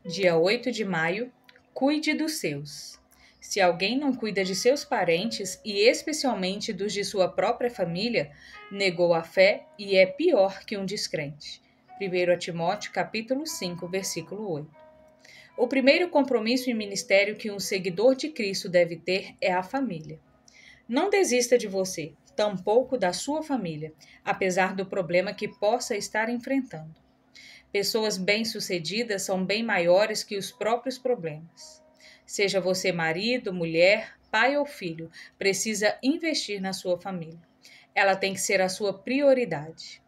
Dia 8 de maio, cuide dos seus. Se alguém não cuida de seus parentes e especialmente dos de sua própria família, negou a fé e é pior que um descrente. 1 Timóteo capítulo 5, versículo 8. O primeiro compromisso e ministério que um seguidor de Cristo deve ter é a família. Não desista de você, tampouco da sua família, apesar do problema que possa estar enfrentando. Pessoas bem-sucedidas são bem maiores que os próprios problemas. Seja você marido, mulher, pai ou filho, precisa investir na sua família. Ela tem que ser a sua prioridade.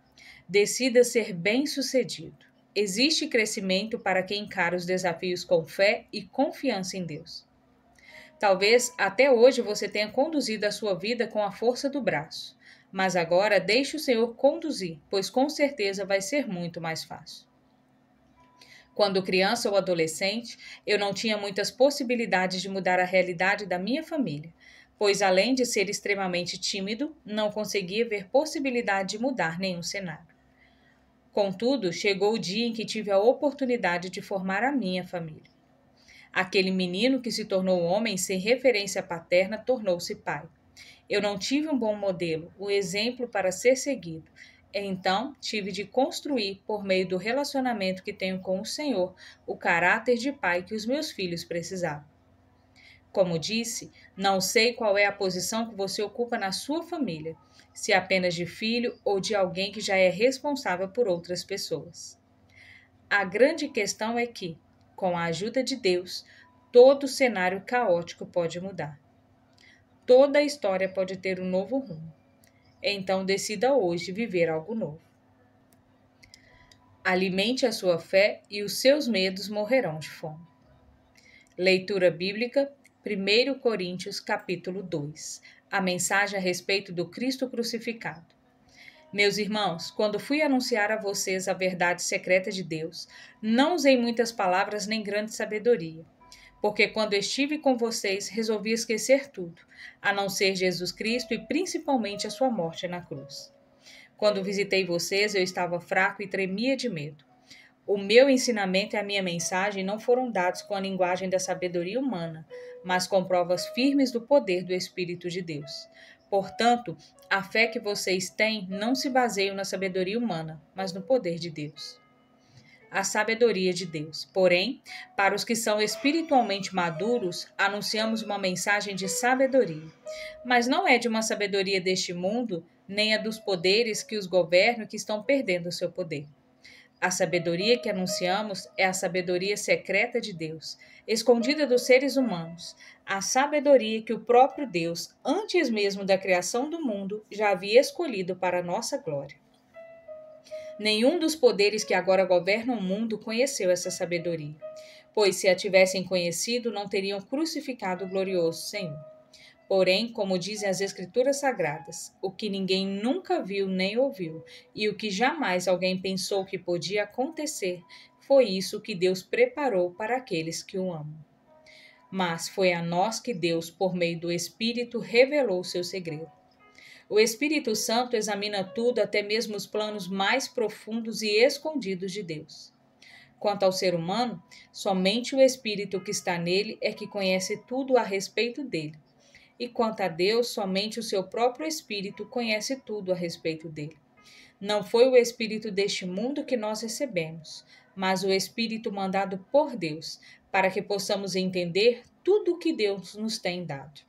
Decida ser bem-sucedido. Existe crescimento para quem encara os desafios com fé e confiança em Deus. Talvez até hoje você tenha conduzido a sua vida com a força do braço, mas agora deixe o Senhor conduzir, pois com certeza vai ser muito mais fácil. Quando criança ou adolescente, eu não tinha muitas possibilidades de mudar a realidade da minha família, pois além de ser extremamente tímido, não conseguia ver possibilidade de mudar nenhum cenário. Contudo, chegou o dia em que tive a oportunidade de formar a minha família. Aquele menino que se tornou homem sem referência paterna tornou-se pai. Eu não tive um bom modelo, um exemplo para ser seguido. Então, tive de construir, por meio do relacionamento que tenho com o Senhor, o caráter de pai que os meus filhos precisavam. Como disse, não sei qual é a posição que você ocupa na sua família, se apenas de filho ou de alguém que já é responsável por outras pessoas. A grande questão é que, com a ajuda de Deus, todo cenário caótico pode mudar. Toda a história pode ter um novo rumo. Então decida hoje viver algo novo. Alimente a sua fé e os seus medos morrerão de fome. Leitura bíblica, 1 Coríntios capítulo 2. A mensagem a respeito do Cristo crucificado. Meus irmãos, quando fui anunciar a vocês a verdade secreta de Deus, não usei muitas palavras nem grande sabedoria, porque quando estive com vocês resolvi esquecer tudo, a não ser Jesus Cristo e principalmente a sua morte na cruz. Quando visitei vocês, eu estava fraco e tremia de medo. O meu ensinamento e a minha mensagem não foram dados com a linguagem da sabedoria humana, mas com provas firmes do poder do Espírito de Deus. Portanto, a fé que vocês têm não se baseia na sabedoria humana, mas no poder de Deus. A sabedoria de Deus. Porém, para os que são espiritualmente maduros, anunciamos uma mensagem de sabedoria. Mas não é de uma sabedoria deste mundo, nem a dos poderes que os governam que estão perdendo o seu poder. A sabedoria que anunciamos é a sabedoria secreta de Deus, escondida dos seres humanos, a sabedoria que o próprio Deus, antes mesmo da criação do mundo, já havia escolhido para a nossa glória. Nenhum dos poderes que agora governam o mundo conheceu essa sabedoria, pois se a tivessem conhecido, não teriam crucificado o glorioso Senhor. Porém, como dizem as Escrituras Sagradas, o que ninguém nunca viu nem ouviu, e o que jamais alguém pensou que podia acontecer, foi isso que Deus preparou para aqueles que o amam. Mas foi a nós que Deus, por meio do Espírito, revelou o seu segredo. O Espírito Santo examina tudo, até mesmo os planos mais profundos e escondidos de Deus. Quanto ao ser humano, somente o Espírito que está nele é que conhece tudo a respeito dele. E quanto a Deus, somente o seu próprio Espírito conhece tudo a respeito dele. Não foi o Espírito deste mundo que nós recebemos, mas o Espírito mandado por Deus, para que possamos entender tudo o que Deus nos tem dado.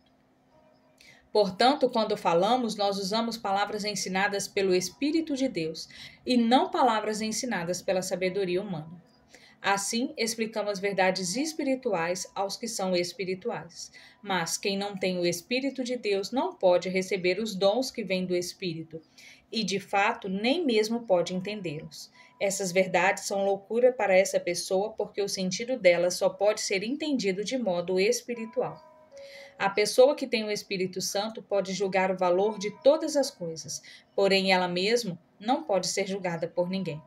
Portanto, quando falamos, nós usamos palavras ensinadas pelo Espírito de Deus e não palavras ensinadas pela sabedoria humana. Assim, explicamos verdades espirituais aos que são espirituais. Mas quem não tem o Espírito de Deus não pode receber os dons que vêm do Espírito e, de fato, nem mesmo pode entendê-los. Essas verdades são loucura para essa pessoa porque o sentido delas só pode ser entendido de modo espiritual. A pessoa que tem o Espírito Santo pode julgar o valor de todas as coisas, porém ela mesma não pode ser julgada por ninguém.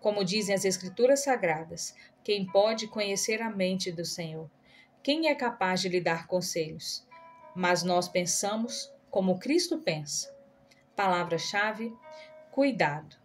Como dizem as Escrituras Sagradas, quem pode conhecer a mente do Senhor? Quem é capaz de lhe dar conselhos? Mas nós pensamos como Cristo pensa. Palavra-chave: cuidado.